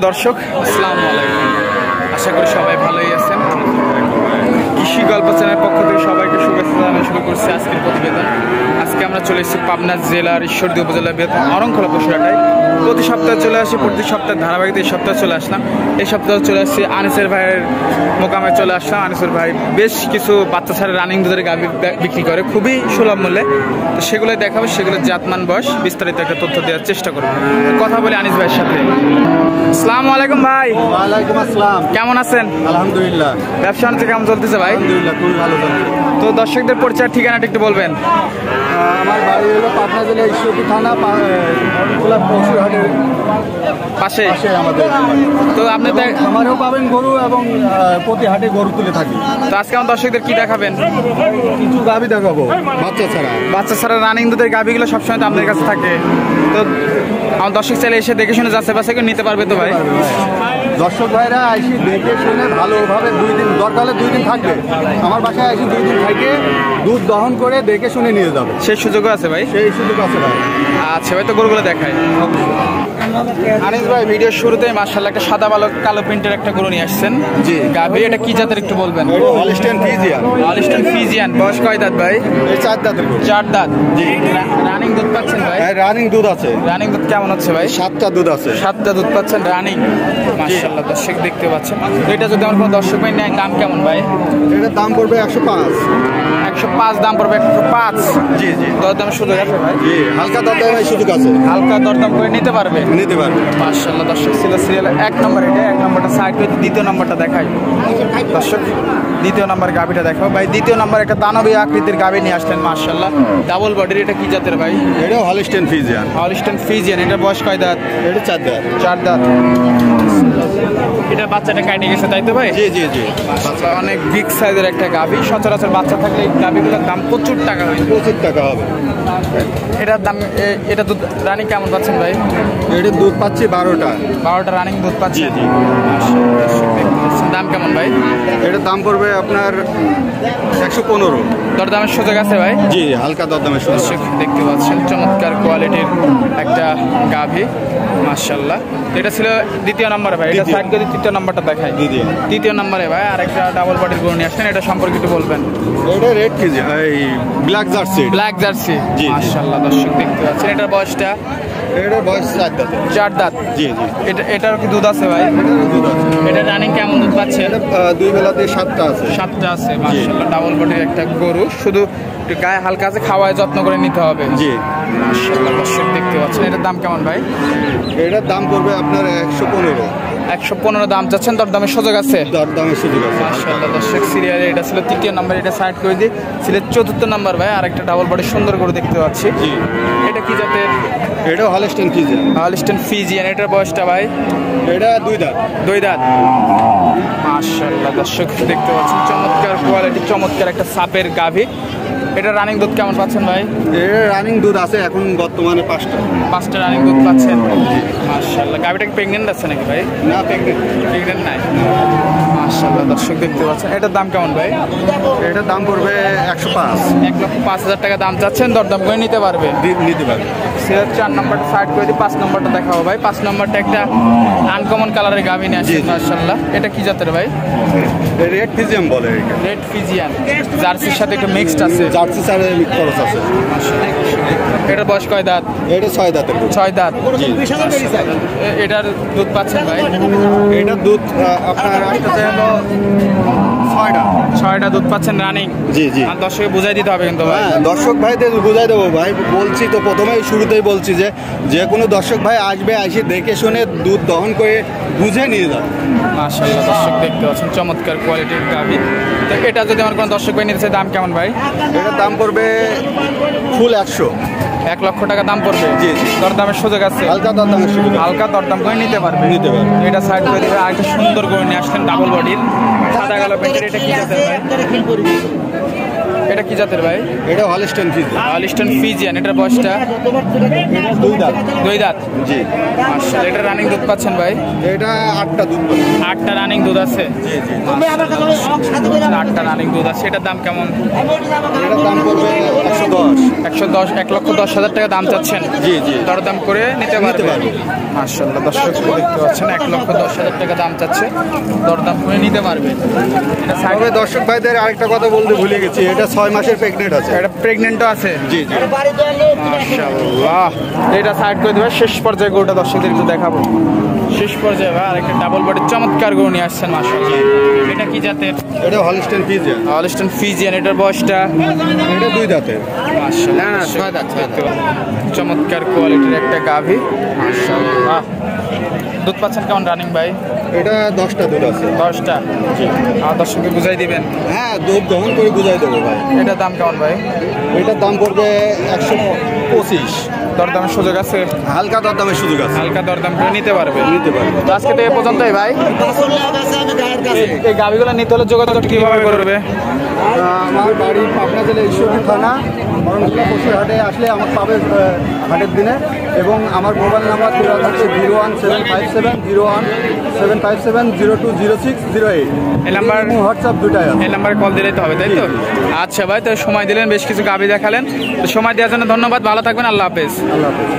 দর্শক আসসালামু আলাইকুম, আশা করি সবাই ভালোই আছেন। কৃষি গল্প চ্যানেলের পক্ষ থেকে সবাইকে শুভেচ্ছা জানানো শুরু করছি আজকের প্রতিবেদন। আজকে আমরা চলে এসেছি পাবনা জেলার ঈশ্বরদী উপজেলার বৃহত্তম অরংখোলা পশুহাটায়। প্রতি সপ্তাহে চলে আসি, প্রতি সপ্তাহে ধারাবাহিকতা এই সপ্তাহে চলে আসলাম। এই সপ্তাহে চলে আসছি আনিসের ভাইয়ের মোকামে চলে আসলাম। আনিসের ভাই বেশ কিছু বাচ্চা ছাড়া রানিং দুধের গাভী বিক্রি করে খুবই সুলভ মূল্যে। তো সেগুলো দেখাবো, সেগুলোর জাতমান বয়স বিস্তারিত একটা তথ্য দেওয়ার চেষ্টা করবো। কথা বলি আনিস ভাইয়ের সাথে। আসসালামু আলাইকুম ভাই। ওয়ালাইকুম আসসালাম। কেমন আছেন? আলহামদুলিল্লাহ। ব্যবসা বাণিজ্য কেমন চলতেছে ভাই? আলহামদুলিল্লাহ, খুবই ভালো চলছে। তো দর্শকদের পরিচয় ঠিকানাটা একটু বলবেন। আমার বাড়ি হলো পাবনা জেলা ঈশ্বরদী থানা অরংখোলা পশুহাটের পাশে আমাদের। তো আপনি আমারও পাবেন গরু এবং প্রতি হাটে গরু তুলে থাকি। তো আজকে আমার দর্শকদের কি দেখাবেন? কিছু গাভী দেখাবো বাচ্চা ছাড়া রানিং দুধের গাভীগুলো সবসময় তো আপনার কাছে থাকে। তো আমার দর্শক চাইলে এসে দেখে শুনে যাচ্ছে বাসে কেউ নিতে পারবে তো ভাই? দর্শক ভাইরা এসে দেখে শুনে ভালোভাবে 2 দিন দরকার হলে 2 দিন থাকবে। আমার বাসায় এসে 2 দিন থেকে দুধ দহন করে দেখে শুনে নিয়ে যাবে। সেই সুযোগও আছে ভাই? সেই সুযোগ আছে ভাই। আচ্ছা ভাই, তো গরুগুলো দেখায়। আনিস ভাই ভিডিওর শুরুতেই মাশাআল্লাহ একটা সাদা কালো প্রিন্টের একটা গরু নিয়ে আসছেন। জি। গাভী এটা কি জাতের একটু বলবেন? Holstein Friesian. Holstein Friesian. বয়স কয় দাঁত ভাই? 4 দাঁতের গরু। 4 দাঁত। জি। রানিং দুধ পাচ্ছেন ভাই? রানিং দুধ আছে। রানিং দুধ কেমন হচ্ছে ভাই? 7টা দুধ আছে। 7টা দুধ পাচ্ছেন রানিং। মাশাআল্লাহ দর্শক দেখতে পাচ্ছেন। এটা যদি আমার কোনো দর্শক ভাই নেয় দাম কেমন ভাই? এটার দাম পড়বে 105। 105 দাম পড়বে 105। জি জি। দরদাম সুযোগ আছে ভাই? জি, হালকা দরদামের সুযোগ আছে। হালকা দরদাম করে নিতে পারবে? নিতে পারবে। মাশাআল্লাহ দর্শক ছিল সিরিয়াল 1 নম্বর। এটা 1 নম্বরটা সাইড করে দ্বিতীয় নম্বরটা দেখাই দর্শক। দ্বিতীয় নম্বর গাভীটা দেখো ভাই। দ্বিতীয় নম্বর একটা দানবী আকৃতির গাভী নিয়ে আসলেন মাশাআল্লাহ, ডাবল বডির। এটা কি জাতের ভাই? এটাও হলস্টাইন ফ্রিজিয়ান। Holstein Friesian. এটা বয়স কয় দাঁত? এটা 4 দাঁত। 4 দাঁত। এটা বাচ্চাটা কাটে গেছে তাই তো ভাই? জি জি জি। মাশাআল্লাহ অনেক বিগ সাইজের একটা গাভী। সচরাচর বাচ্চা থাকলে এই গাভীগুলোর দাম প্রচুর টাকা হয়। 25 টাকা হবে। এটার দাম এটা দুধ রানিং কেমন পাচ্ছেন ভাই? এটার দুধ পাচ্ছি 12টা। 12টা রানিং দুধ পাচ্ছি। জি জি। দাম কেমন ভাই? এটার দাম পড়বে আপনার 115। দরদামের সুযোগ আছে ভাই? জি, হালকা দরদামের সুযোগ। দেখতে পাচ্ছেন চমৎকার কোয়ালিটির একটা গাভী মাশাআল্লাহ। এটা ছিল দ্বিতীয় নম্বরে ভাই। এটা সাইড করে তৃতীয় নম্বরটা দেখাই। তৃতীয় নম্বরে ভাই আরেকটা ডাবল বডির গরু নিয়ে আসেন। এটা সম্পর্কে একটু বলবেন। এটা রেড ফ্রিজিয়ান, এই ব্ল্যাক জার্সি। Black Jersey. জি মাশাআল্লাহ দর্শক দেখতে পাচ্ছেন। এটার বয়সটা? এটার বয়স 4 দাঁত। 4 দাঁত। জি জি। এটার কি দুধ আছে ভাই? দুধ আছে। এটা রানিং কেমন দুধ পাচ্ছে? এটা 2 বেলাতে 7টা আছে। 7টা আছে মাশাআল্লাহ। ডাবল বডির একটা গরু, শুধু একটু গায়ে হালকা আছে, খাওয়ায় যত্ন করে নিতে হবে। জি মাশাআল্লাহ দর্শক দেখতে পাচ্ছেন। এটার দাম কেমন ভাই? এটার দাম পড়বে আপনার 115। 115 দাম চাচ্ছেন, দরদামের সুযোগ আছে? দরদামের সুযোগ আছে। মাশাআল্লাহ দর্শক সিরিয়ালে এটা ছিল তৃতীয় নম্বর। এটা সাইড করে দিই, ছিল 4র্থ নম্বর ভাই। আরেকটা ডাবল বডি সুন্দর করে দেখতে পাচ্ছি। জি। এটা কি জাতের? এটাও হলস্টাইন ফ্রিজিয়ান। Holstein Friesian. এটার বয়সটা ভাই? এটা 2 দাঁত। 2 দাঁত। মাশাআল্লাহ দর্শক দেখতে পাচ্ছেন চমৎকার কোয়ালিটি, চমৎকার একটা সাপের গাভী। এটা রানিং দুধ কেমন পাচ্ছেন ভাই? এর রানিং দুধ আছে এখন বর্তমানে 5টা। 5টা রানিং দুধ পাচ্ছেন। মাশাআল্লাহ। গাভীটা কি প্রেগন্যান্ট আছে নাকি ভাই? না, প্রেগন্যান্ট নাই। মাশাআল্লাহ দর্শক দেখতে পাচ্ছেন। এটার দাম কেমন ভাই? এটার দাম পড়বে 105। 1,05,000 টাকা দাম চাচ্ছেন, দরদাম করে নিতে পারবে? নিতে পারবে। সিরিয়াল 4 নম্বরটা সাইড করে দিই, 5 নম্বরটা দেখাবো ভাই। 5 নম্বরটা একটা আনকমন কালারের গাভী নিয়ে আসছে মাশাআল্লাহ। এটা কি জাতের ভাই? রেড ফ্রিজিয়ান বলে। Red Friesian. জার্সির সাথে একটু মিক্সড আছে। জার্সি সারে খরচ আছে। এটার বয়স কয় দাঁত? এটা 6 দাঁতের। 6 দাঁত। এটার দুধ পাচ্ছেন ভাই? এটার দুধ আপনার আসতে হলো 6টা। 6টা দুধ পাচ্ছেন রানিং। জি জি। আর দর্শককে বুঝাই দিতে হবে কিন্তু ভাই। দর্শক ভাইদের বুঝাই দেবো ভাই। বলছি তো প্রথমেই শুরুতেই বলছি যে কোনো দর্শক ভাই আসবে, এসে দেখে শুনে দুধ দহন করে বুঝে নিয়ে যাবে। মাশাআল্লাহ দর্শক দেখতে পাচ্ছেন চমৎকার কোয়ালিটির গাভী। তো এটা যদি আমার কোনো দর্শক ভাই নিতে চায় দাম কেমন ভাই? এটার দাম পড়বে ফুল 100। 1 লক্ষ টাকা দাম পড়বে। জি জি। দরদামের সুযোগ আছে? হালকা দরদামের সুযোগ। হালকা দরদাম করে নিতে পারবে। নিতে পারবে। এটা সাইড করে দিবে। আরেকটা সুন্দর করে নিয়ে আসলেন ডাবল বডির সাদা কালো প্যান্টের। এটা কি জাতের ভাই? এটা কি জাতের ভাই? এটা হলস্টাইন ফ্রিজিয়ান। Holstein Friesian. এটার বয়সটা? এটা 2 দাঁত। 2 দাঁত। জি। মাশাআল্লাহ। এটা রানিং দুধ পাচ্ছেন ভাই? এটা 8টা দুধ পাচ্ছে। 8টা রানিং দুধ আছে? জি জি। 8টা রানিং দুধ আছে। এটার দাম কেমন? এটার দাম পড়বে 110। 110, 1,10,000 টাকা দাম চাচ্ছেন? জি জি। দরদাম করে নিতে পারবে। মাশাআল্লাহ, দর্শক দেখতে পাচ্ছেন 1,10,000 টাকা দাম চাচ্ছে, দরদাম করে নিতে পারবে। তবে দর্শক ভাইদের আরেকটা কথা বলতে ভুলে গেছি, এটা 6 মাসের প্রেগনেন্ট আছে। এটা প্রেগনেন্টও আছে? জি জি। মাশাআল্লাহ। এটা সাইড করে দেবে। শেষ পর্যায়ে গরুটা দর্শকদের একটু দেখাবো। শেষ পর্যায়ে ভাই আরেকটা ডাবল বডির চমৎকার গরু নিয়ে আসছেন। মাশাআল্লাহ। এটা কি জাতের? এটা হলস্টাইন ফ্রিজিয়ান। Holstein Friesian. এটার বয়সটা? এটা 2 দাঁতের। মাশাআল্লাহ। না 6 দাঁত। চমৎকার কোয়ালিটির একটা গাভী। মাশাআল্লাহ। দুধ পাচ্ছেন কেমন রানিং ভাই? এটা 10টা দুধ আছে। 10টা। আর দর্শককে বুঝাই দিবেন। হ্যাঁ, দুধ দহন করে বুঝাই দেবো ভাই। এটার দাম কেমন ভাই? এটার দাম পড়বে 125। দরদামের সুযোগ আছে? হালকা দরদামের সুযোগ আছে। হালকা দরদাম করে নিতে পারবে। তো আজকে তো এ পর্যন্তই ভাই। এই গাভিগুলো নিতে হলে যোগাযোগ কিভাবে করবে? আমার বাড়ি পাবনা জেলা ঈশ্বরদী থানা মরণখোলা পশুর হাটে আসলে আমার পাবে হাটের দিনে, এবং আমার মোবাইল নাম্বার হচ্ছে 01757010757020608। এই নাম্বার হোয়াটসঅ্যাপ দুটাই আছে। এই নাম্বারে কল দিলেই তো হবে, তাই তো? আচ্ছা ভাই, তো সময় দিলেন, বেশ কিছু গাভি দেখালেন। তো সময় দেওয়ার জন্য ধন্যবাদ। ভালো থাকবেন। আল্লাহ হাফেজ। আল্লাহ হাফেজ।